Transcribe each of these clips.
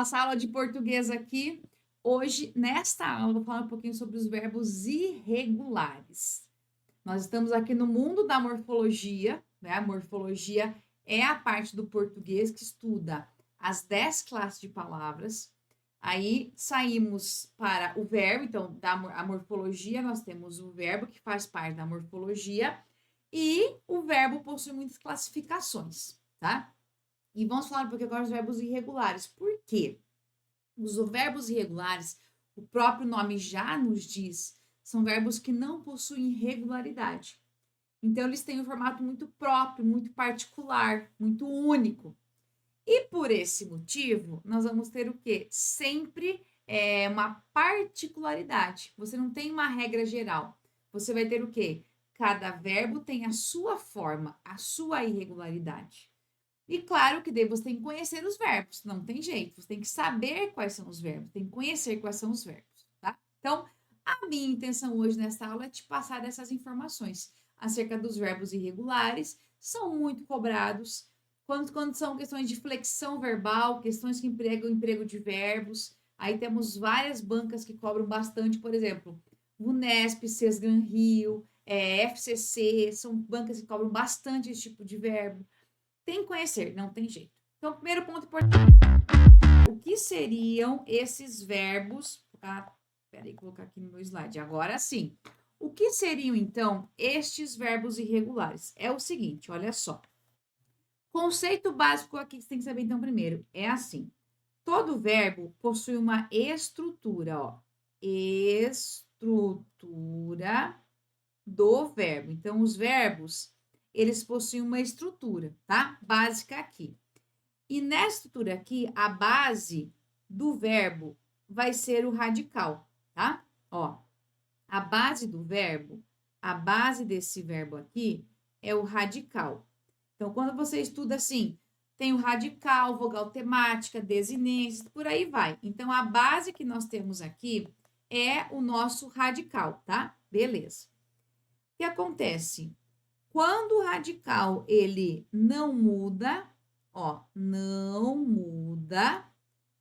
nossa aula de português aqui. Hoje, nesta aula, vou falar um pouquinho sobre os verbos irregulares. Nós estamos aqui no mundo da morfologia, né? A morfologia é a parte do português que estuda as 10 classes de palavras. Aí saímos para o verbo, então, a morfologia, nós temos o verbo que faz parte da morfologia, e o verbo possui muitas classificações, tá? E vamos falar um pouquinho agora dos verbos irregulares. Por quê? Os verbos irregulares, o próprio nome já nos diz, são verbos que não possuem regularidade. Então, eles têm um formato muito próprio, muito particular, muito único. E por esse motivo, nós vamos ter o quê? Sempre uma particularidade. Você não tem uma regra geral. Você vai ter o quê? Cada verbo tem a sua forma, a sua irregularidade. E claro que daí você tem que conhecer os verbos, não tem jeito, você tem que saber quais são os verbos, tem que conhecer quais são os verbos, tá? Então, a minha intenção hoje nessa aula é te passar essas informações acerca dos verbos irregulares, são muito cobrados, quando são questões de flexão verbal, questões que empregam o emprego de verbos, aí temos várias bancas que cobram bastante, por exemplo, Unesp, Sesgran Rio, FCC, são bancas que cobram bastante esse tipo de verbo. Tem que conhecer, não tem jeito. Então, primeiro ponto importante. O que seriam esses verbos? Peraí, colocar aqui no meu slide. Agora sim. O que seriam, então, estes verbos irregulares? É o seguinte, olha só. Conceito básico aqui que você tem que saber, então, primeiro, é assim. Todo verbo possui uma estrutura, ó. Estrutura do verbo. Então, os verbos, eles possuem uma estrutura, tá? Básica aqui. E nessa estrutura aqui, a base do verbo vai ser o radical, tá? Ó, a base do verbo, a base desse verbo aqui é o radical. Então, quando você estuda assim, tem o radical, vogal temática, desinência, por aí vai. Então, a base que nós temos aqui é o nosso radical, tá? Beleza. O que acontece? Quando o radical ele não muda, ó, não muda,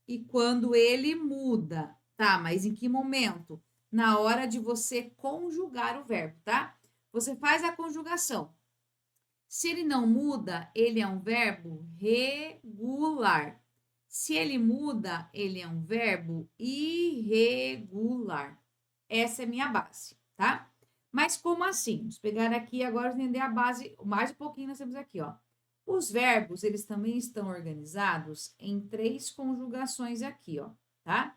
e quando ele muda, tá? Mas em que momento? Na hora de você conjugar o verbo, tá? Você faz a conjugação. Se ele não muda, ele é um verbo regular. Se ele muda, ele é um verbo irregular. Essa é minha base, tá? Mas como assim? Vamos pegar aqui agora entender a base, mais um pouquinho nós temos aqui, ó. Os verbos, eles também estão organizados em 3 conjugações aqui, ó, tá?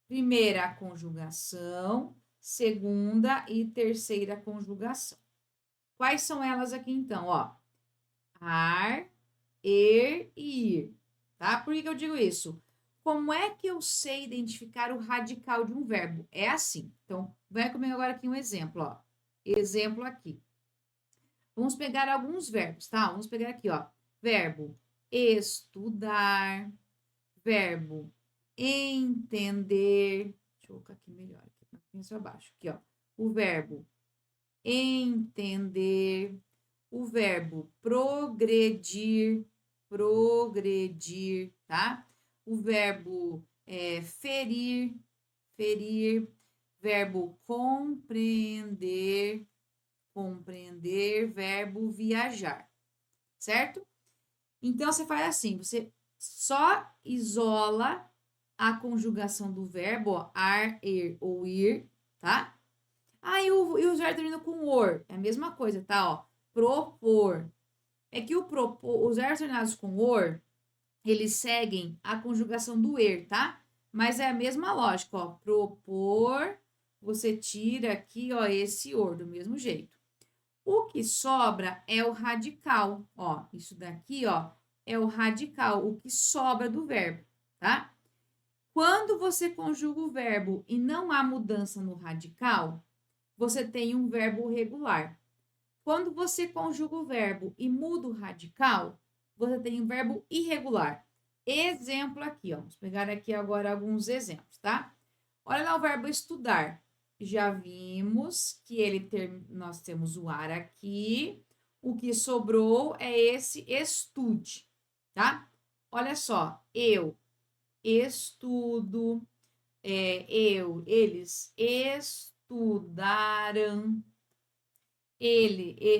Primeira a conjugação, segunda e terceira conjugação. Quais são elas aqui então, ó? Ar, e ir, tá? Por que eu digo isso? Como é que eu sei identificar o radical de um verbo? É assim. Então, vai comigo agora aqui um exemplo, ó. Exemplo aqui. Vamos pegar alguns verbos, tá? Vamos pegar aqui, ó. Verbo estudar, verbo entender. Deixa eu colocar aqui melhor, aqui, um pouquinho abaixo. Aqui, ó. O verbo entender, o verbo progredir, progredir, tá? O verbo ferir, ferir, verbo compreender, compreender, verbo viajar, certo? Então, você faz assim, você só isola a conjugação do verbo, ó, ar, er ou ir, tá? Ah, e o verbo termina com or, é a mesma coisa, tá? Ó, propor. É que os verbos terminados com or, eles seguem a conjugação do er, tá? Mas é a mesma lógica, ó. Propor, você tira aqui, ó, esse or, do mesmo jeito. O que sobra é o radical, ó. Isso daqui, ó, é o radical, o que sobra do verbo, tá? Quando você conjuga o verbo e não há mudança no radical, você tem um verbo regular. Quando você conjuga o verbo e muda o radical, você tem um verbo irregular. Exemplo aqui, ó. Vamos pegar aqui agora alguns exemplos, tá? Olha lá o verbo estudar. Já vimos que nós temos o ar aqui. O que sobrou é esse estude, tá? Olha só, eu estudo, eles estudaram,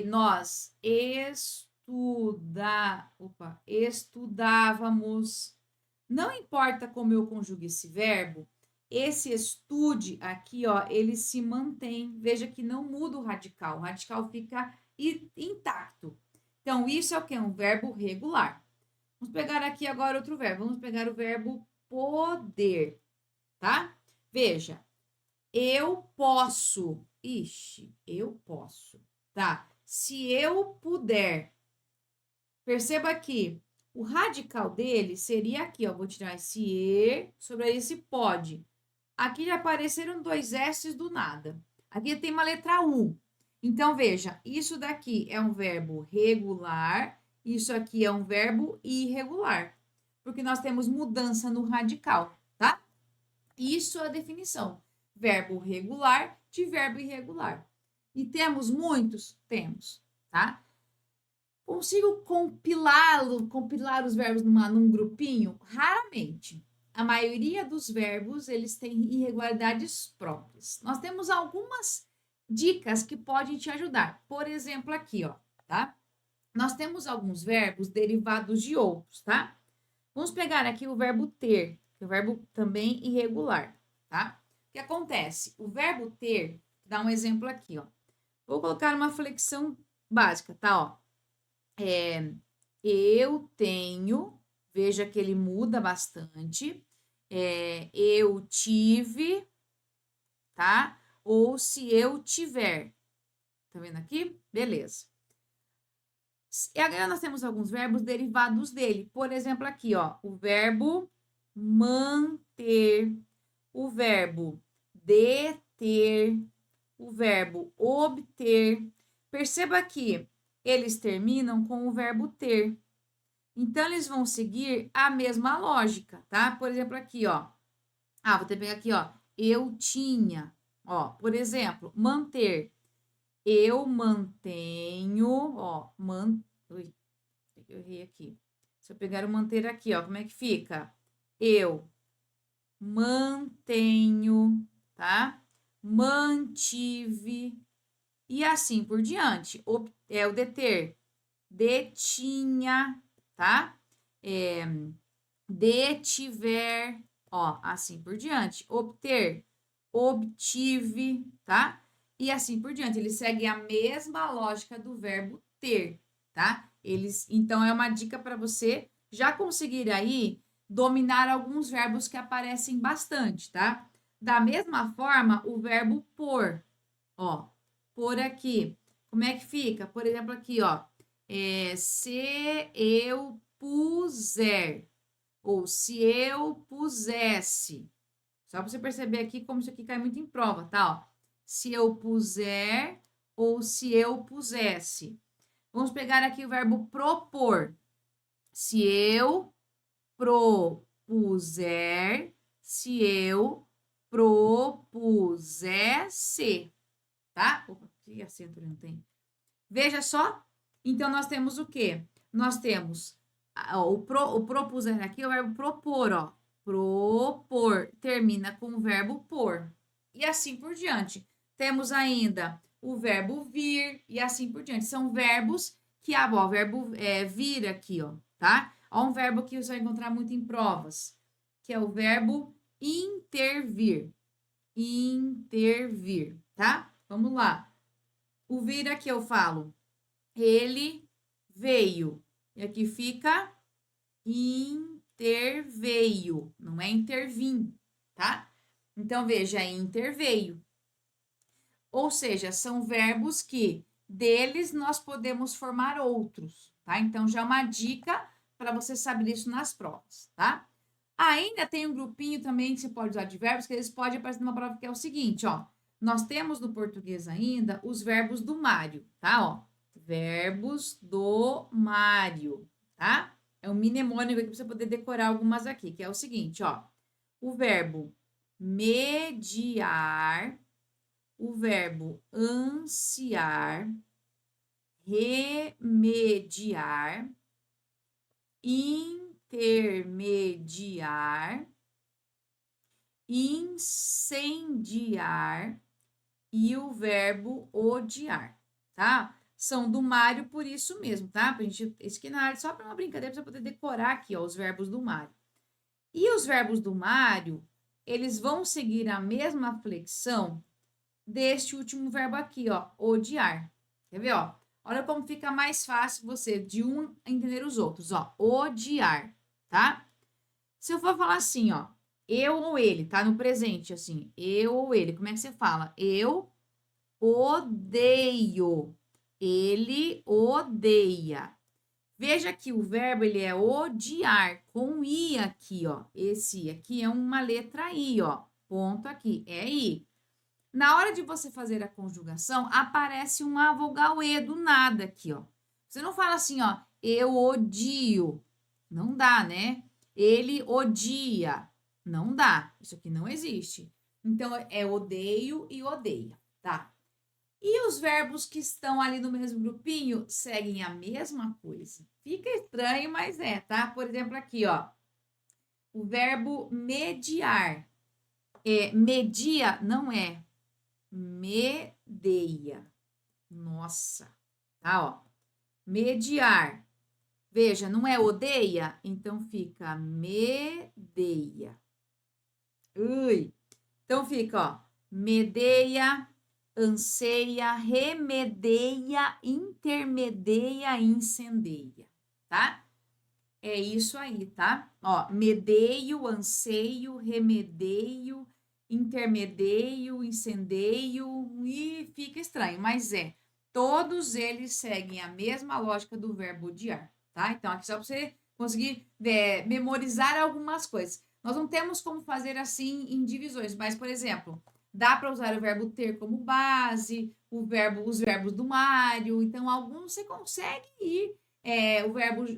nós estudávamos. Não importa como eu conjugue esse verbo, esse estude aqui, ó, ele se mantém. Veja que não muda o radical fica intacto. Então, isso é o que? Um verbo regular. Vamos pegar aqui agora outro verbo. Vamos pegar o verbo poder, tá? Veja, eu posso. Ixi, eu posso, tá? Se eu puder. Perceba aqui, o radical dele seria aqui, ó. Vou tirar esse e sobre esse pode. Aqui já apareceram dois S's do nada. Aqui tem uma letra U. Então, veja, isso daqui é um verbo regular, isso aqui é um verbo irregular. Porque nós temos mudança no radical, tá? Isso é a definição. Verbo regular de verbo irregular. E temos muitos? Temos, tá? Consigo compilar os verbos num grupinho? Raramente. A maioria dos verbos, eles têm irregularidades próprias. Nós temos algumas dicas que podem te ajudar. Por exemplo, aqui, ó, tá? Nós temos alguns verbos derivados de outros, tá? Vamos pegar aqui o verbo ter, que é o verbo também irregular, tá? O que acontece? O verbo ter, dá um exemplo aqui, ó. Vou colocar uma flexão básica, tá, ó? Eu tenho, veja que ele muda bastante. Eu tive, tá? Ou se eu tiver. Tá vendo aqui? Beleza. E agora nós temos alguns verbos derivados dele. Por exemplo, aqui, ó, o verbo manter, o verbo deter, o verbo obter. Perceba que eles terminam com o verbo ter. Então, eles vão seguir a mesma lógica, tá? Por exemplo, aqui, ó. Vou ter que pegar aqui, ó. Eu tinha. Ó, por exemplo, manter. Eu mantenho, ó. Ui, eu errei aqui. Se eu pegar o manter aqui, ó, como é que fica? Eu mantenho, tá? Mantive. E assim por diante. É o deter. Detinha, tá? Detiver, ó, assim por diante. Obter, obtive, tá? E assim por diante. Ele segue a mesma lógica do verbo ter, tá? Então, é uma dica para você já conseguir aí dominar alguns verbos que aparecem bastante, tá? Da mesma forma, o verbo por, ó, por aqui. Como é que fica? Por exemplo, aqui, ó. Se eu puser, ou se eu pusesse. Só para você perceber aqui como isso aqui cai muito em prova, tá? Ó. Se eu puser ou se eu pusesse. Vamos pegar aqui o verbo propor. Se eu propuser, se eu propusesse, tá? Opa, que acento não tem? Veja só. Então, nós temos o quê? Nós temos o propuser aqui é o verbo propor, ó. Propor. Termina com o verbo por. E assim por diante. Temos ainda o verbo vir e assim por diante. São verbos que, o verbo vir aqui, ó, tá? Ó, um verbo que você vai encontrar muito em provas, que é o verbo intervir. Intervir, tá? Vamos lá. O vir aqui eu falo ele veio. E aqui fica interveio, não é intervim, tá? Então, veja, interveio. Ou seja, são verbos que deles nós podemos formar outros, tá? Então, já é uma dica para você saber isso nas provas, tá? Ainda tem um grupinho também que você pode usar de verbos, que eles podem aparecer numa prova que é o seguinte, ó. Nós temos no português ainda os verbos do Mário, tá? Ó, verbos do Mário, tá? É um mnemônico aqui para você poder decorar algumas aqui, que é o seguinte, ó. O verbo mediar, o verbo ansiar, remediar, intermediar incendiar e o verbo odiar, tá? São do Mário por isso mesmo, tá? Pra gente, esse aqui na área só para uma brincadeira, pra você poder decorar aqui, ó, os verbos do Mário. E os verbos do Mário, eles vão seguir a mesma flexão deste último verbo aqui, ó, odiar. Quer ver, ó? Olha como fica mais fácil você de um entender os outros, ó, odiar, tá? Se eu for falar assim, ó, eu ou ele, tá? No presente, assim, eu ou ele, como é que você fala? Eu odeio. Ele odeia. Veja que o verbo ele é odiar com i aqui, ó. Esse i aqui é uma letra i, ó. Ponto aqui, é i. Na hora de você fazer a conjugação, aparece uma vogal e do nada aqui, ó. Você não fala assim, ó, eu odio. Não dá, né? Ele odia. Não dá. Isso aqui não existe. Então, é odeio e odeia, tá? E os verbos que estão ali no mesmo grupinho seguem a mesma coisa. Fica estranho, mas é, tá? Por exemplo, aqui, ó. O verbo mediar. Media não é. Medeia. Nossa. Tá, ó. Mediar. Veja, não é odeia? Então fica medeia. Ui. Então fica, ó. Medeia, anseia, remedeia, intermedeia, incendeia, tá? É isso aí, tá? Ó, medeio, anseio, remedeio, intermedeio, incendeio, e fica estranho, mas todos eles seguem a mesma lógica do verbo odiar, tá? Então, aqui só para você conseguir memorizar algumas coisas. Nós não temos como fazer assim em divisões, mas, por exemplo, dá para usar o verbo ter como base, os verbos do Mário, então alguns você consegue ir,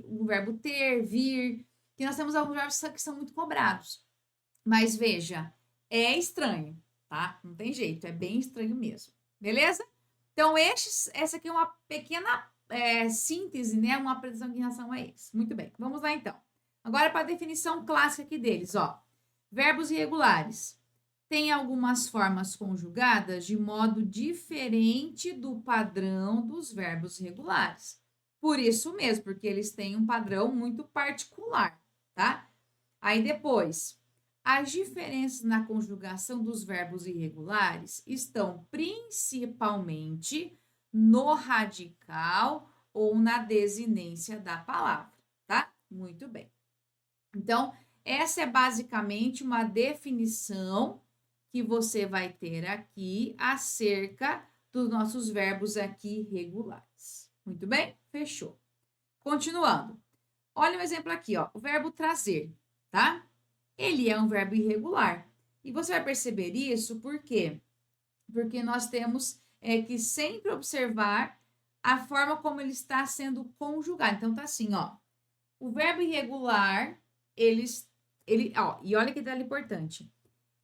o verbo ter, vir, que nós temos alguns verbos que são muito cobrados. Mas veja, é estranho, tá? Não tem jeito, é bem estranho mesmo. Beleza? Então, essa aqui é uma pequena síntese, né? Uma apresentação em relação a eles. Muito bem, vamos lá então. Agora para a definição clássica aqui deles, ó. Verbos irregulares. Tem algumas formas conjugadas de modo diferente do padrão dos verbos regulares. Por isso mesmo, porque eles têm um padrão muito particular, tá? Aí depois, as diferenças na conjugação dos verbos irregulares estão principalmente no radical ou na desinência da palavra, tá? Muito bem. Então, essa é basicamente uma definição que você vai ter aqui acerca dos nossos verbos aqui regulares. Muito bem? Fechou. Continuando. Olha um exemplo aqui, ó. O verbo trazer, tá? Ele é um verbo irregular. E você vai perceber isso por quê? Porque nós temos que sempre observar a forma como ele está sendo conjugado. Então, tá assim, ó. O verbo irregular, ó, e olha que detalhe importante.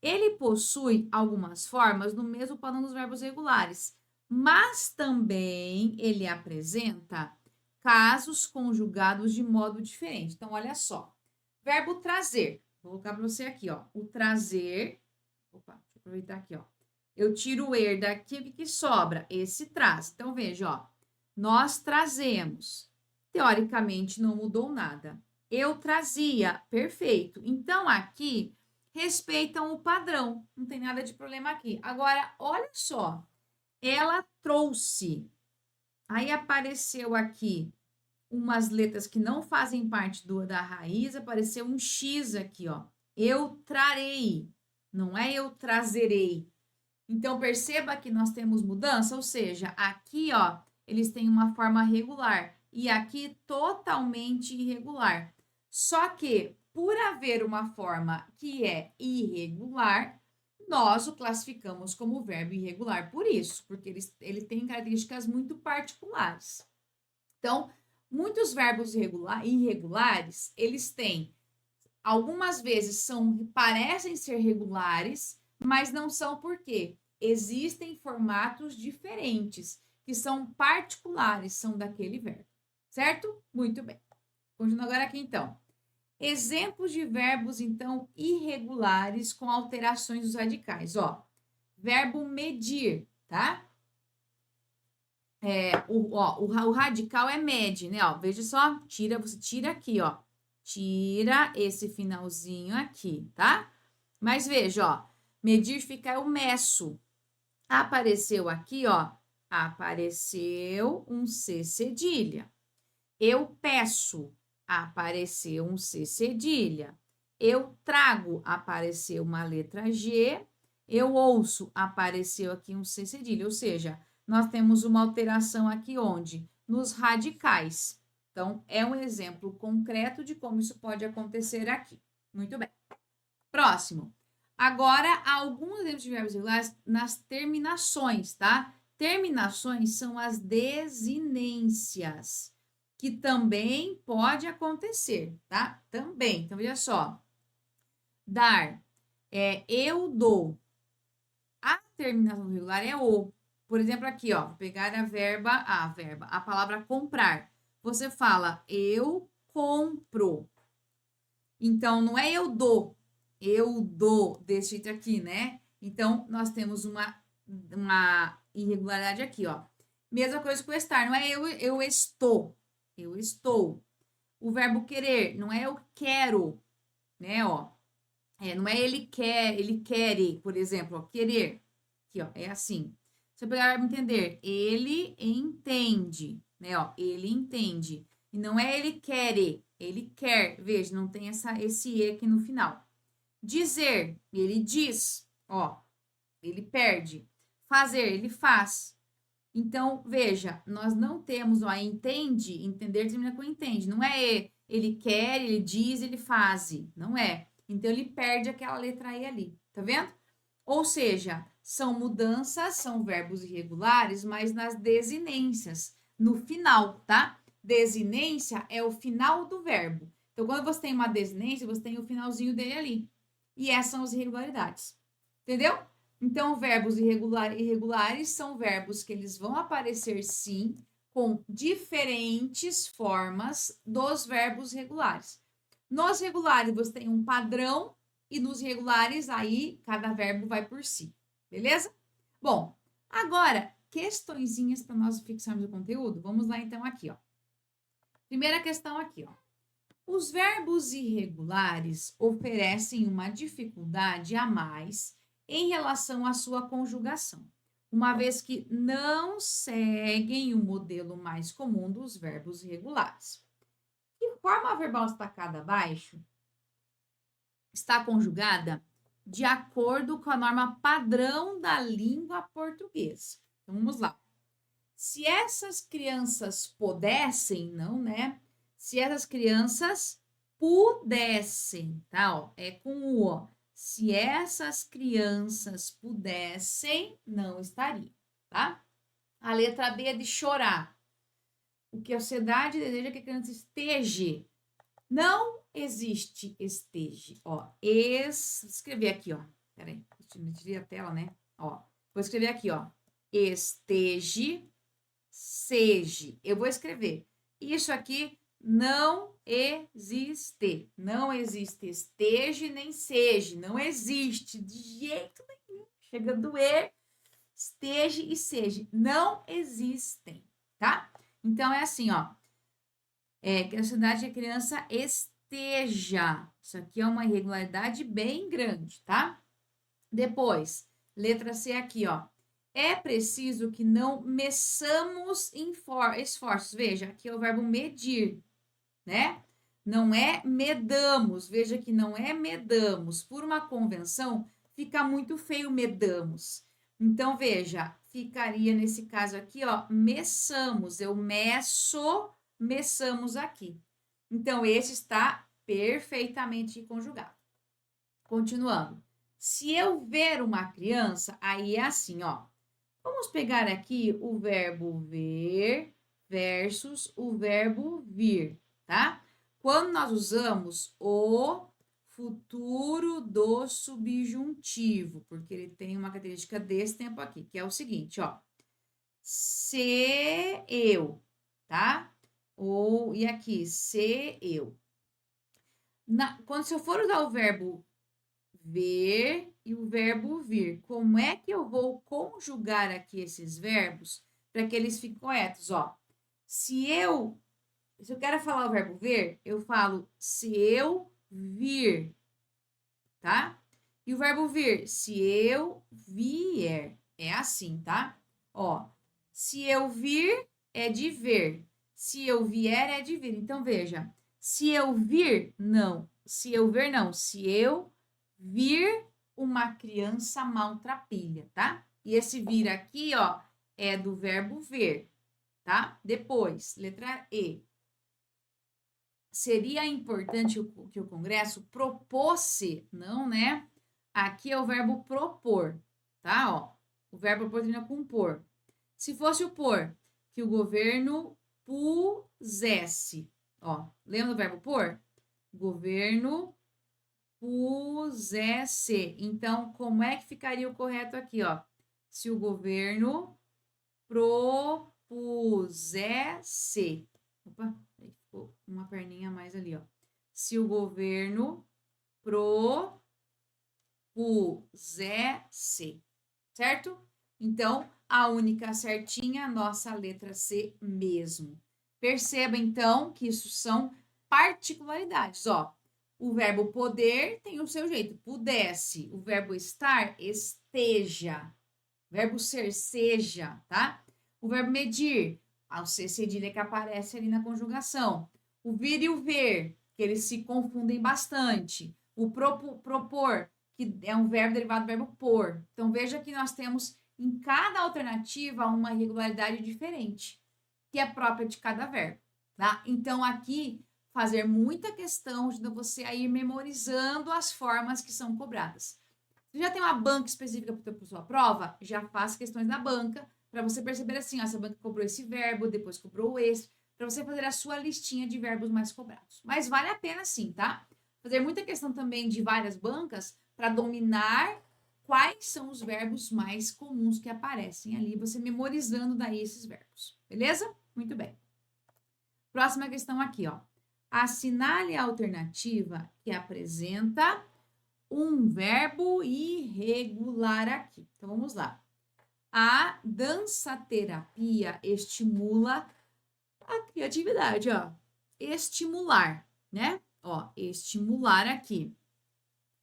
Ele possui algumas formas no mesmo padrão dos verbos regulares, mas também ele apresenta casos conjugados de modo diferente. Então, olha só. Verbo trazer. Vou colocar para você aqui, ó. O trazer. Opa, deixa eu aproveitar aqui, ó. Eu tiro o er daqui, o que sobra? Esse traz. Então, veja, ó. Nós trazemos. Teoricamente, não mudou nada. Eu trazia. Perfeito. Então, aqui, respeitam o padrão. Não tem nada de problema aqui. Agora, olha só. Ela trouxe. Aí apareceu aqui umas letras que não fazem parte da raiz, apareceu um X aqui, ó. Eu trarei, não é eu trazerei. Então, perceba que nós temos mudança, ou seja, aqui, ó, eles têm uma forma regular e aqui totalmente irregular. Só que, por haver uma forma que é irregular, nós o classificamos como verbo irregular por isso, porque ele tem características muito particulares. Então, muitos verbos irregulares, eles têm, algumas vezes parecem ser regulares, mas não são por quê? Existem formatos diferentes, que são particulares, são daquele verbo, certo? Muito bem. Continuando agora aqui, então. Exemplos de verbos, então, irregulares com alterações dos radicais. Ó, verbo medir, tá? O radical é mede, né? Ó, veja só, você tira aqui, ó. Tira esse finalzinho aqui, tá? Mas veja, ó, medir fica eu meço. Apareceu aqui, ó, apareceu um C cedilha. Eu peço, apareceu um C cedilha. Eu trago, apareceu uma letra G. Eu ouço, apareceu aqui um C cedilha. Ou seja, nós temos uma alteração aqui onde? Nos radicais. Então, é um exemplo concreto de como isso pode acontecer aqui. Muito bem. Próximo. Agora, alguns exemplos de verbos irregulares nas terminações, tá? Terminações são as desinências, que também pode acontecer, tá? Também. Então, veja só. Dar, eu dou. A terminação regular é o. Por exemplo, aqui, ó, vou pegar a palavra comprar. Você fala, eu compro. Então, não é eu dou desse jeito aqui, né? Então, nós temos uma irregularidade aqui, ó. Mesma coisa com o estar, não é eu estou, eu estou. O verbo querer, não é eu quero, né, ó. Não é ele quer, por exemplo, ó, querer. Aqui, ó, é assim. Se eu pegar o verbo entender, ele entende, né, ó, ele entende. E não é ele quer. Veja, não tem esse E aqui no final. Dizer, ele diz, ó, ele perde. Fazer, ele faz. Então, veja, nós não temos, ó, entende, entender termina com entende. Não é ele quer, ele diz, ele faz. Não é. Então, ele perde aquela letra E ali, tá vendo? Ou seja, são mudanças, são verbos irregulares, mas nas desinências, no final, tá? Desinência é o final do verbo. Então, quando você tem uma desinência, você tem o finalzinho dele ali. E essas são as irregularidades. Entendeu? Então, verbos irregulares são verbos que eles vão aparecer, sim, com diferentes formas dos verbos regulares. Nos regulares, você tem um padrão e nos regulares, aí, cada verbo vai por si. Beleza? Bom, agora, questõezinhas para nós fixarmos o conteúdo. Vamos lá, então, aqui, ó. Primeira questão aqui, ó. Os verbos irregulares oferecem uma dificuldade a mais em relação à sua conjugação, uma vez que não seguem o modelo mais comum dos verbos irregulares. Que forma verbal destacada abaixo está conjugada de acordo com a norma padrão da língua portuguesa. Então, vamos lá. Se essas crianças pudessem, não, né? Se essas crianças pudessem, tá? Ó, é com o ó. Se essas crianças pudessem, não estaria, tá? A letra B é de chorar. O que a sociedade deseja é que a criança esteja. Não existe esteja. Ó, escrever aqui, ó. Peraí, tirei a tela, né? Ó, vou escrever aqui, ó. Esteja, seja. Eu vou escrever. Isso aqui não existe. Não existe esteja nem seja. Não existe de jeito nenhum. Chega a doer. Esteja e seja. Não existem, tá? Então, é assim, ó. Que a sociedade a criança esteja. Isso aqui é uma irregularidade bem grande, tá? Depois, letra C aqui, ó. É preciso que não meçamos esforços. Veja, aqui é o verbo medir, né? Não é medamos. Veja que não é medamos. Por uma convenção, fica muito feio medamos. Então, veja, ficaria nesse caso aqui, ó, meçamos. Eu meçamos aqui. Então, esse está perfeitamente conjugado. Continuando. Se eu ver uma criança, aí é assim, ó. Vamos pegar aqui o verbo ver versus o verbo vir, tá? Quando nós usamos o futuro do subjuntivo, porque ele tem uma característica desse tempo aqui, que é o seguinte, ó. Se eu, tá? E aqui, se eu. Quando se eu for usar o verbo ver e o verbo vir, como é que eu vou conjugar aqui esses verbos para que eles fiquem corretos? Ó, se eu quero falar o verbo ver, eu falo se eu vir, tá? E o verbo vir, se eu vier. É assim, tá? Ó, se eu vir é de ver. Se eu vier é de vir. Então, veja. Se eu vir, não. Se eu ver, não. Se eu vir uma criança maltrapilha, tá? E esse vir aqui, ó, é do verbo ver, tá? Depois, letra E. Seria importante que o Congresso propôsse, não, né? Aqui é o verbo propor, tá? Ó, o verbo propor termina com por. Se fosse o por, que o governo pusesse, ó, lembra do verbo por? Governo pusesse. Então, como é que ficaria o correto aqui, ó? Se o governo propusesse. Opa, aí ficou uma perninha a mais ali, ó. Se o governo propusesse, certo? Então, a única certinha, a nossa letra C mesmo. Perceba, então, que isso são particularidades, ó. O verbo poder tem o seu jeito, pudesse. O verbo estar, esteja. O verbo ser, seja, tá? O verbo medir, o C cedilha que aparece ali na conjugação. O vir e o ver, que eles se confundem bastante. O propor, que é um verbo derivado do verbo por. Então, veja que nós temos em cada alternativa uma irregularidade diferente, que é própria de cada verbo, tá? Então, aqui, fazer muita questão de você ir memorizando as formas que são cobradas. Se já tem uma banca específica para sua prova, já faça questões na banca, para você perceber assim, ó, essa banca cobrou esse verbo, depois cobrou esse, para você fazer a sua listinha de verbos mais cobrados. Mas vale a pena sim, tá? Fazer muita questão também de várias bancas para dominar quais são os verbos mais comuns que aparecem ali, você memorizando daí esses verbos. Beleza? Muito bem. Próxima questão aqui, ó. Assinale a alternativa que apresenta um verbo irregular aqui. Então, vamos lá. A dança-terapia estimula a criatividade, ó. Estimular, né? Ó, estimular aqui.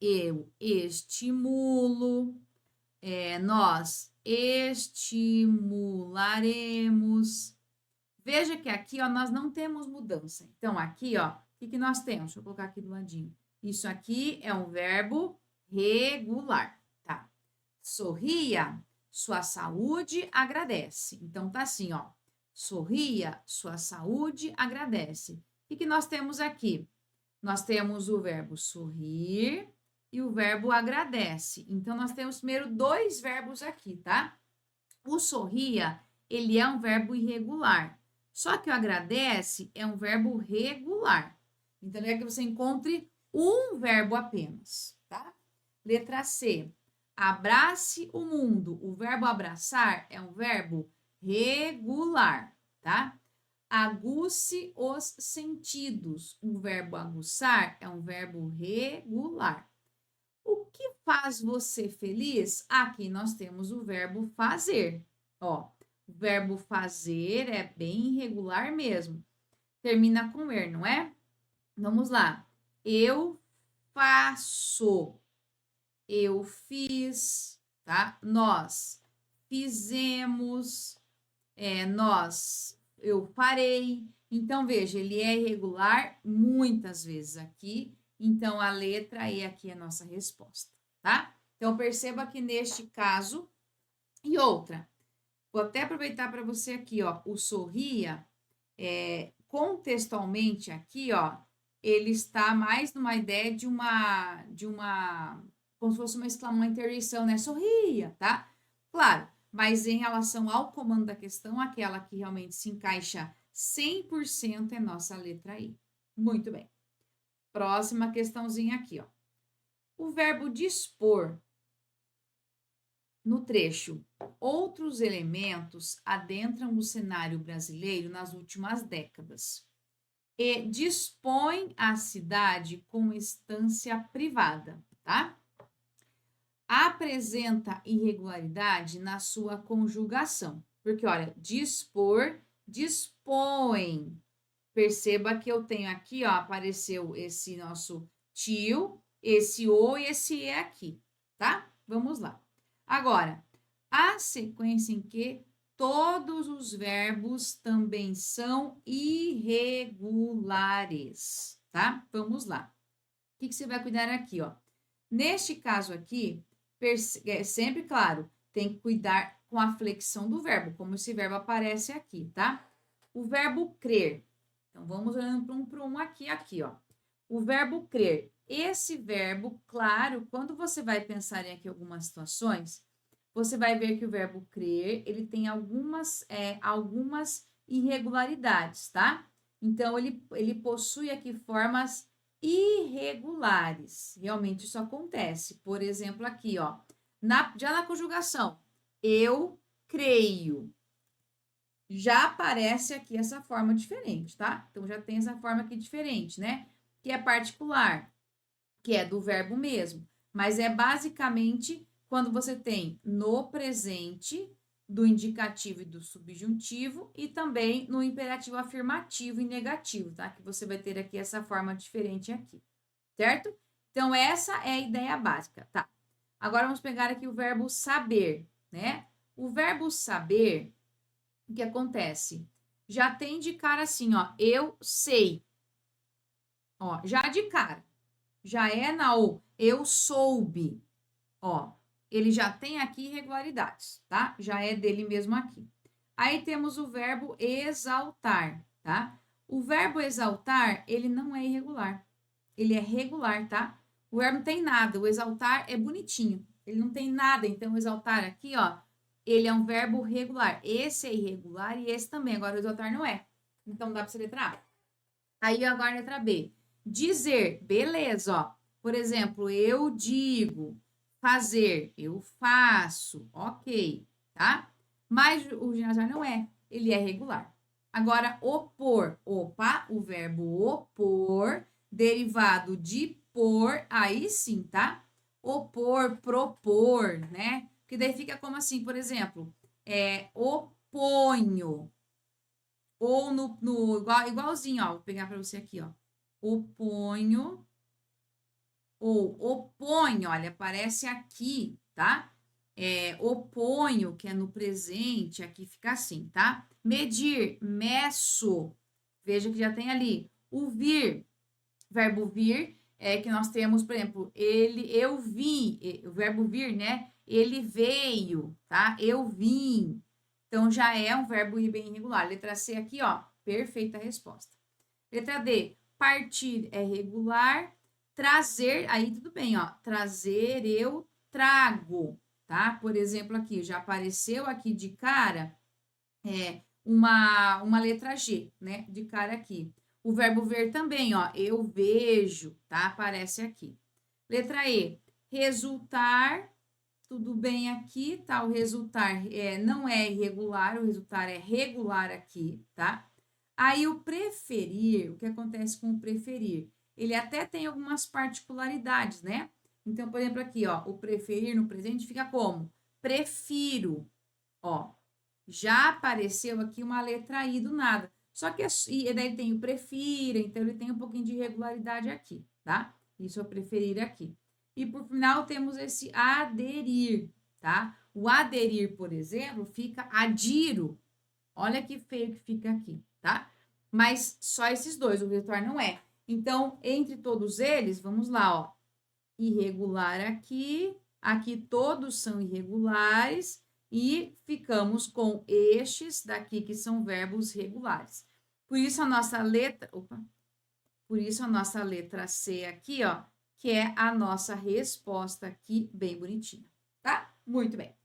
Eu estimulo, nós estimularemos. Veja que aqui, ó, nós não temos mudança. Então, aqui, ó, o que nós temos? Deixa eu colocar aqui do ladinho. Isso aqui é um verbo regular, tá? Sorria, sua saúde agradece. Então, tá assim, ó. Sorria, sua saúde agradece. O que nós temos aqui? Nós temos o verbo sorrir e o verbo agradece. Então, nós temos primeiro dois verbos aqui, tá? O sorria, ele é um verbo irregular. Só que o agradece é um verbo regular. Então, é que você encontre um verbo apenas, tá? Letra C. Abrace o mundo. O verbo abraçar é um verbo regular, tá? Aguce os sentidos. O verbo aguçar é um verbo regular. O que faz você feliz? Aqui nós temos o verbo fazer. Ó, o verbo fazer é bem irregular mesmo. Termina com er, não é? Vamos lá. Eu faço. Eu fiz, tá? Nós fizemos. Eu farei. Então, veja, ele é irregular muitas vezes aqui. Então, a letra E aqui é a nossa resposta, tá? Então, perceba que neste caso, e outra, vou até aproveitar para você aqui, ó, o sorria, contextualmente aqui, ó, ele está mais numa ideia como se fosse uma interjeição, né? Sorria, tá? Claro, mas em relação ao comando da questão, aquela que realmente se encaixa 100% é nossa letra I. Muito bem. Próxima questãozinha aqui, ó. O verbo dispor no trecho outros elementos adentram o cenário brasileiro nas últimas décadas. e dispõe a cidade com estância privada, tá? Apresenta irregularidade na sua conjugação. Porque, olha, dispor, dispõe. Perceba que eu tenho aqui, ó, apareceu esse nosso tio, esse o e esse e aqui, tá? Vamos lá. Agora, a sequência em que todos os verbos também são irregulares, tá? Vamos lá. O que você vai cuidar aqui, ó? Neste caso aqui, é sempre claro, tem que cuidar com a flexão do verbo, como esse verbo aparece aqui, tá? O verbo crer. Então, vamos olhando para um aqui, ó. O verbo crer. Esse verbo, claro, quando você vai pensar em aqui algumas situações, você vai ver que o verbo crer, ele tem algumas irregularidades, tá? Então, ele possui aqui formas irregulares. Realmente isso acontece. Por exemplo, aqui, ó, já na conjugação, eu creio. Já aparece aqui essa forma diferente, tá? Então, já tem essa forma aqui diferente, né? Que é particular, que é do verbo mesmo. Mas é basicamente quando você tem no presente, do indicativo e do subjuntivo, e também no imperativo afirmativo e negativo, tá? Que você vai ter aqui essa forma diferente aqui, certo? Então, essa é a ideia básica, tá? Agora, vamos pegar aqui o verbo saber, né? O verbo saber, o que acontece? Já tem de cara assim, ó, eu sei. Ó, já de cara. Já é na ou eu soube. Ó, ele já tem aqui irregularidades, tá? Já é dele mesmo aqui. Aí temos o verbo exaltar, tá? O verbo exaltar, ele não é irregular. Ele é regular, tá? O verbo não tem nada. O exaltar é bonitinho. Ele não tem nada. Então, o exaltar aqui, ó, ele é um verbo regular. Esse é irregular e esse também. Agora, o exaltar não é. Então, dá para você letrar A. Aí, agora, letra B. Dizer, beleza, ó. Por exemplo, eu digo. Fazer, eu faço. Ok, tá? Mas o ginasial não é. Ele é regular. Agora, opor. Opa, o verbo opor, derivado de por, aí sim, tá? Opor, propor, né? Que daí fica como assim, por exemplo, oponho. Ou igualzinho, ó. Vou pegar para você aqui, ó. Oponho. Ou oponho, olha, aparece aqui, tá? Oponho, que é no presente, aqui fica assim, tá? Medir, meço. Veja que já tem ali. O vir, verbo vir, que nós temos, por exemplo, eu vim, o verbo vir, né? Ele veio, tá? Eu vim. Então, já é um verbo bem irregular. Letra C aqui, ó, perfeita resposta. Letra D, partir é regular. Trazer, aí tudo bem, ó. Trazer, eu trago, tá? Por exemplo, aqui, já apareceu aqui de cara uma letra G, né? De cara aqui. O verbo ver também, ó. Eu vejo, tá? Aparece aqui. Letra E, resultar, tudo bem aqui, tá? O resultar não é irregular, o resultar é regular aqui, tá? Aí o preferir, o que acontece com o preferir? Ele até tem algumas particularidades, né? Então, por exemplo, aqui, ó, o preferir no presente fica como? Prefiro, ó. Já apareceu aqui uma letra I do nada. Só que e daí tem o prefira, então ele tem um pouquinho de irregularidade aqui, tá? Isso é o preferir aqui. E por final temos esse aderir, tá? O aderir, por exemplo, fica adiro. Olha que feio que fica aqui, tá? Mas só esses dois, o retorno não é. Então, entre todos eles, vamos lá, ó. Irregular aqui, aqui todos são irregulares e ficamos com estes daqui que são verbos regulares. Por isso a nossa letra, por isso a nossa letra C aqui, ó, que é a nossa resposta aqui, bem bonitinha, tá? Muito bem.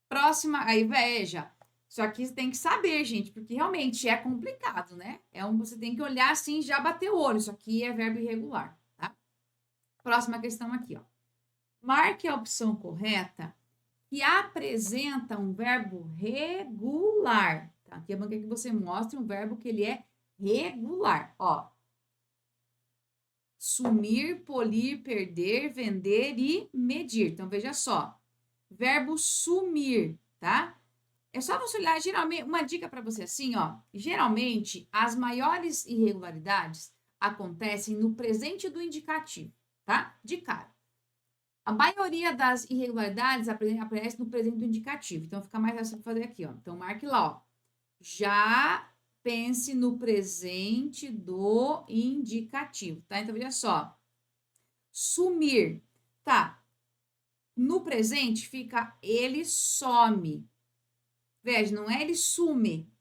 Próxima, aí veja, só que você tem que saber, gente, porque realmente é complicado, né? Você tem que olhar assim e já bater o olho. Isso aqui é verbo irregular, tá? Próxima questão aqui, ó. Marque a opção correta que apresenta um verbo regular, tá? Aqui é bom que você mostre um verbo que ele é regular, ó. Sumir, polir, perder, vender e medir. Então, veja só. Verbo sumir, tá? É só você olhar, geralmente, uma dica para você assim, ó. Geralmente, as maiores irregularidades acontecem no presente do indicativo, tá? De cara. A maioria das irregularidades aparece no presente do indicativo. Então, fica mais fácil fazer aqui, ó. Então, marque lá, ó. Já pense no presente do indicativo, tá? Então, veja só. Sumir, tá? No presente fica ele some. Veja, não é ele sume.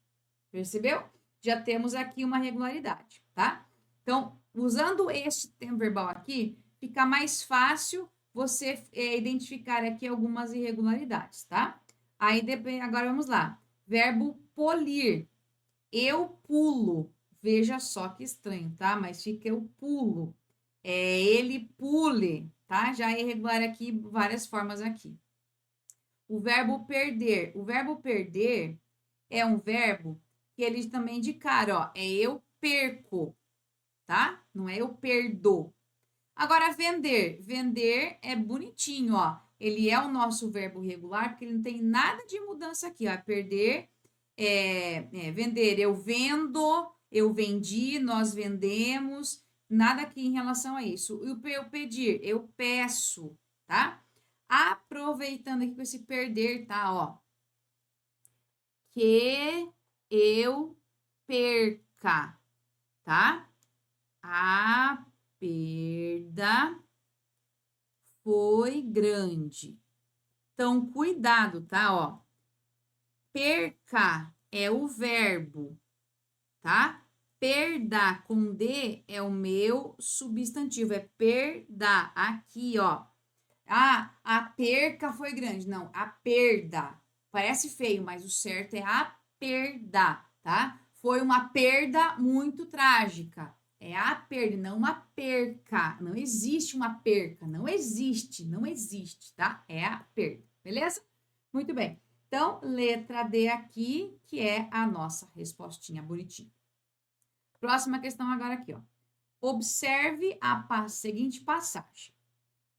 Percebeu? Já temos aqui uma regularidade, tá? Então, usando este tempo verbal aqui, fica mais fácil você identificar aqui algumas irregularidades, tá? Aí, agora vamos lá. Verbo polir. Eu pulo. Veja só que estranho, tá? Mas fica eu pulo. É ele pule, tá? Já é irregular aqui, várias formas aqui. O verbo perder. O verbo perder é um verbo que eles também indicaram, ó. É eu perco, tá? Não é eu perdo. Agora, vender. Vender é bonitinho, ó. Ele é o nosso verbo regular, porque ele não tem nada de mudança aqui, ó. Perder vender. Eu vendo, eu vendi, nós vendemos. Nada aqui em relação a isso. E o eu pedir, eu peço, tá? Aproveitando aqui com esse perder, tá? Ó. Que eu perca, tá? A perda foi grande. Então, cuidado, tá? Ó, perca é o verbo, tá? Perda com D é o meu substantivo, é perda. Aqui, ó. Ah, a perca foi grande. Não, a perda. Parece feio, mas o certo é a perda, tá? Foi uma perda muito trágica. É a perda, não uma perca. Não existe uma perca. Não existe, tá? É a perda, beleza? Muito bem. Então, letra D aqui, que é a nossa respostinha bonitinha. Próxima questão agora aqui, ó. Observe a seguinte passagem.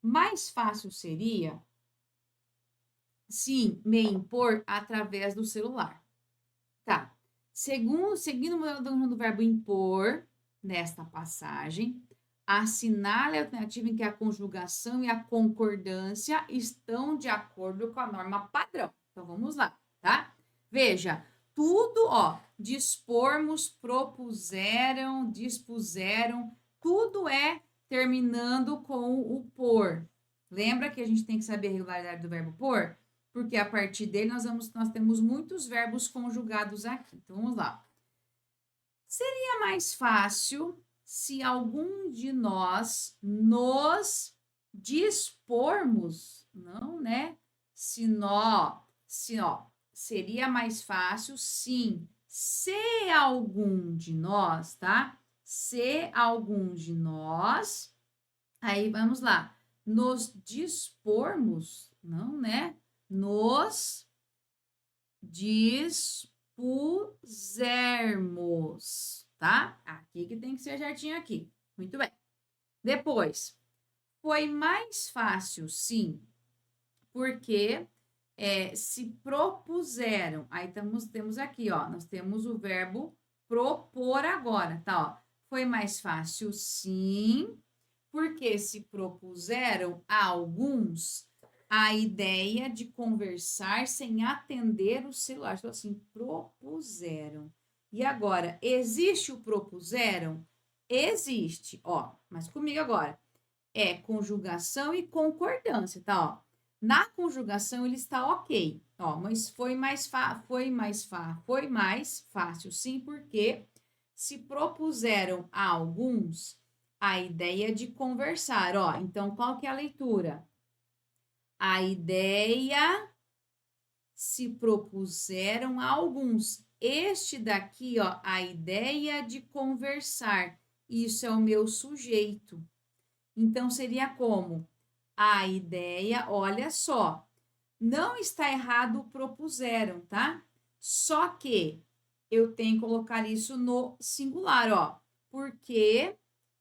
Mais fácil seria, sim, me impor através do celular. Tá. Seguindo o modelo do verbo impor, nesta passagem, assinale a alternativa em que a conjugação e a concordância estão de acordo com a norma padrão. Então, vamos lá, tá? Veja, tudo, ó, dispormos, propuseram, dispuseram, tudo é terminando com o por. Lembra que a gente tem que saber a regularidade do verbo por? Porque a partir dele nós temos muitos verbos conjugados aqui. Então, vamos lá. Seria mais fácil se algum de nós nos dispormos, não, né? Seria mais fácil, sim, se algum de nós, tá? Se algum de nós, aí vamos lá, nos dispormos, não, né? Nos dispusermos, tá? Aqui que tem que ser certinho aqui. Muito bem. Depois, foi mais fácil, sim, porque se propuseram. Aí temos aqui, ó, nós temos o verbo propor agora, tá? Ó. Foi mais fácil, sim, porque se propuseram a alguns a ideia de conversar sem atender o celular. Então, assim, propuseram. E agora, existe o propuseram? Existe, ó, mas comigo agora. É conjugação e concordância, tá? Ó. Na conjugação ele está ok, ó, mas foi mais fácil, sim, porque se propuseram a alguns a ideia de conversar, ó. Então, qual que é a leitura? A ideia se propuseram a alguns. Este daqui, ó, a ideia de conversar. Isso é o meu sujeito. Então, seria como? A ideia, olha só, não está errado o propuseram, tá? Só que eu tenho que colocar isso no singular, ó. Porque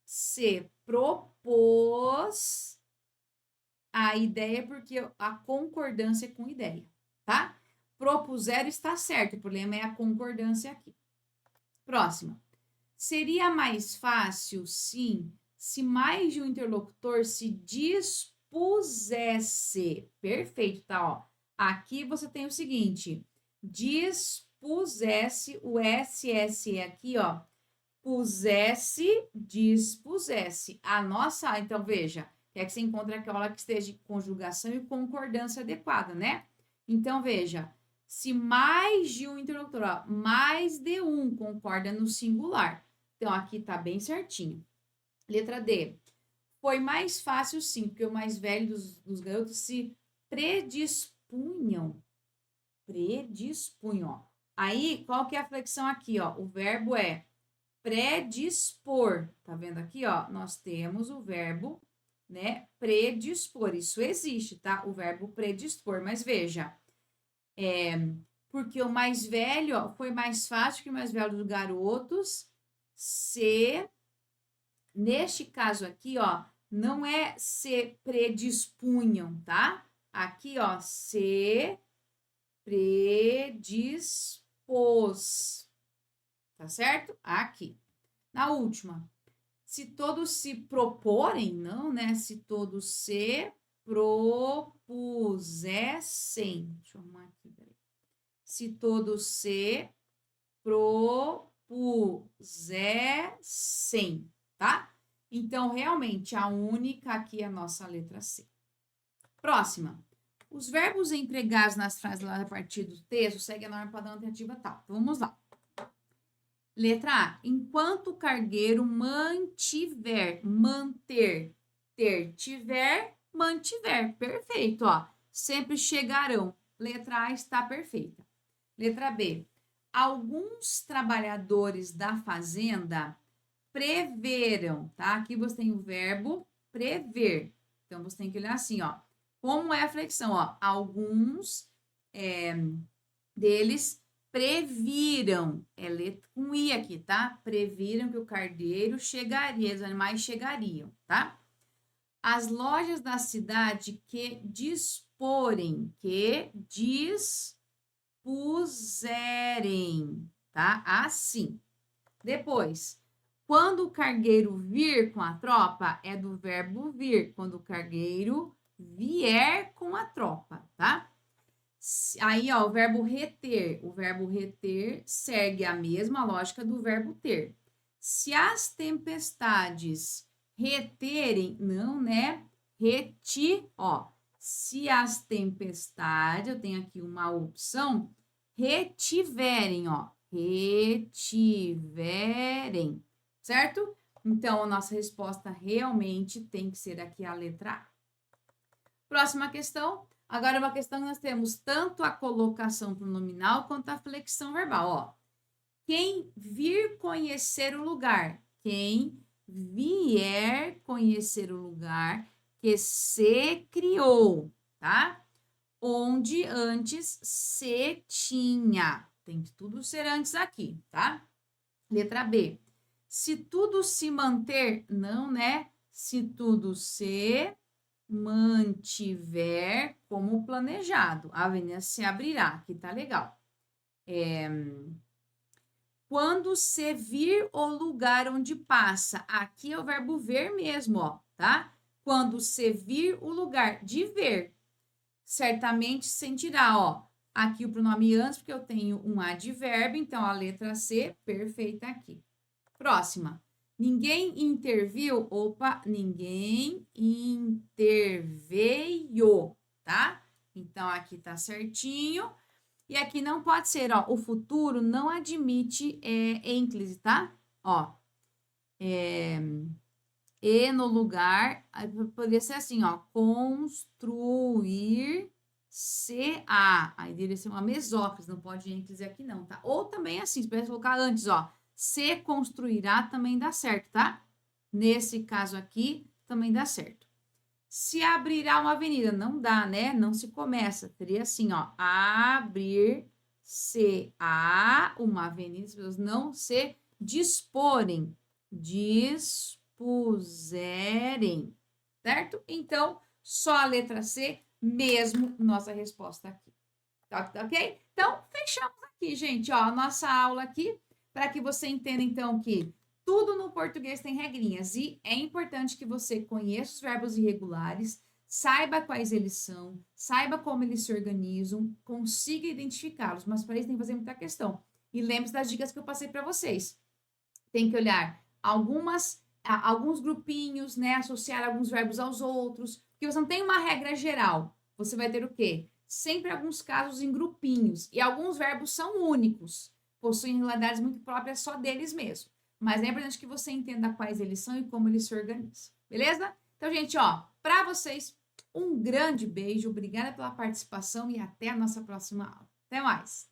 se propôs a ideia, porque a concordância é com ideia, tá? Propuseram está certo, o problema é a concordância aqui. Próxima. Seria mais fácil, sim, se mais de um interlocutor se dispusesse. Perfeito, tá? Ó. Aqui você tem o seguinte: dispusesse, o SSE aqui, ó. Pusesse, dispusesse. A nossa, então veja, é que você encontra aquela que esteja de conjugação e concordância adequada, né? Então veja, se mais de um interlocutor, ó, mais de um concorda no singular. Então, aqui tá bem certinho. Letra D. Foi mais fácil, sim, porque o mais velho dos garotos se predispunham. Predispunham, ó. Aí, qual que é a flexão aqui, ó? O verbo é predispor. Tá vendo aqui, ó? Nós temos o verbo, né? Predispor. Isso existe, tá? O verbo predispor. Mas veja, porque o mais velho, ó, foi mais fácil que o mais velho dos garotos se, neste caso aqui, ó, não é se predispunham, tá? Aqui, ó, se predispôs, tá certo? Aqui. Na última, se todos se proporem, não, né? Se todos se propusessem, deixa eu arrumar aqui, peraí. Se todos se propusessem, tá? Então, realmente, a única aqui é a nossa letra C. Próxima. Os verbos empregados nas frases lá a partir do texto seguem a norma padrão alternativa tal. Então, vamos lá. Letra A. Enquanto o cargueiro mantiver, manter, ter, tiver, mantiver. Perfeito, ó. Sempre chegarão. Letra A está perfeita. Letra B. Alguns trabalhadores da fazenda preveram, tá? Aqui você tem o verbo prever. Então, você tem que olhar assim, ó. Como é a flexão, ó? Alguns deles previram, é letra com I aqui, tá? Previram que o cargueiro chegaria, os animais chegariam, tá? As lojas da cidade que disporem, que dispuserem, tá? Assim. Depois, quando o cargueiro vir com a tropa, é do verbo vir. Quando o cargueiro vier com a tropa, tá? Aí, ó, o verbo reter. O verbo reter segue a mesma lógica do verbo ter. Se as tempestades reterem, não, né? Ó. Se as tempestades, eu tenho aqui uma opção, retiverem, ó. Retiverem, certo? Então, a nossa resposta realmente tem que ser aqui a letra A. Próxima questão. Agora, uma questão que nós temos tanto a colocação pronominal quanto a flexão verbal, ó. Quem vir conhecer o lugar, quem vier conhecer o lugar que se criou, tá? Onde antes se tinha. Tem que tudo ser antes aqui, tá? Letra B. Se tudo se manter, não, né? Se tudo se mantiver como planejado, a avenida se abrirá. Aqui tá legal. Quando se vir o lugar onde passa, aqui é o verbo ver mesmo, ó, tá? Quando se vir o lugar de ver, certamente sentirá, ó. Aqui o pronome antes, porque eu tenho um advérbio, então a letra C, perfeita aqui. Próxima. Ninguém interviu, ninguém interveio, tá? Então, aqui tá certinho. E aqui não pode ser, ó, o futuro não admite ênclise, tá? Ó, e no lugar, poderia ser assim, ó, construir-se-á. Aí deveria ser uma mesóclise, não pode ênclise aqui não, tá? Ou também assim, se pudesse colocar antes, ó, se construirá também dá certo, tá? Nesse caso aqui, também dá certo. Se abrirá uma avenida, não dá, né? Não se começa. Teria assim, ó, abrir-se-á. se há uma avenida, as pessoas não se disporem, dispuserem, certo? Então, só a letra C mesmo nossa resposta aqui. Tá, ok? Então, fechamos aqui, gente, ó, a nossa aula aqui, para que você entenda, então, que tudo no português tem regrinhas e é importante que você conheça os verbos irregulares, saiba quais eles são, saiba como eles se organizam, consiga identificá-los, mas para isso tem que fazer muita questão. E lembre-se das dicas que eu passei para vocês. Tem que olhar alguns grupinhos, né, associar alguns verbos aos outros, porque você não tem uma regra geral. Você vai ter o quê? Sempre alguns casos em grupinhos, e alguns verbos são únicos, possuem regularidades muito próprias só deles mesmo. Mas é importante que você entenda quais eles são e como eles se organizam, beleza? Então, gente, ó, para vocês, um grande beijo, obrigada pela participação e até a nossa próxima aula. Até mais!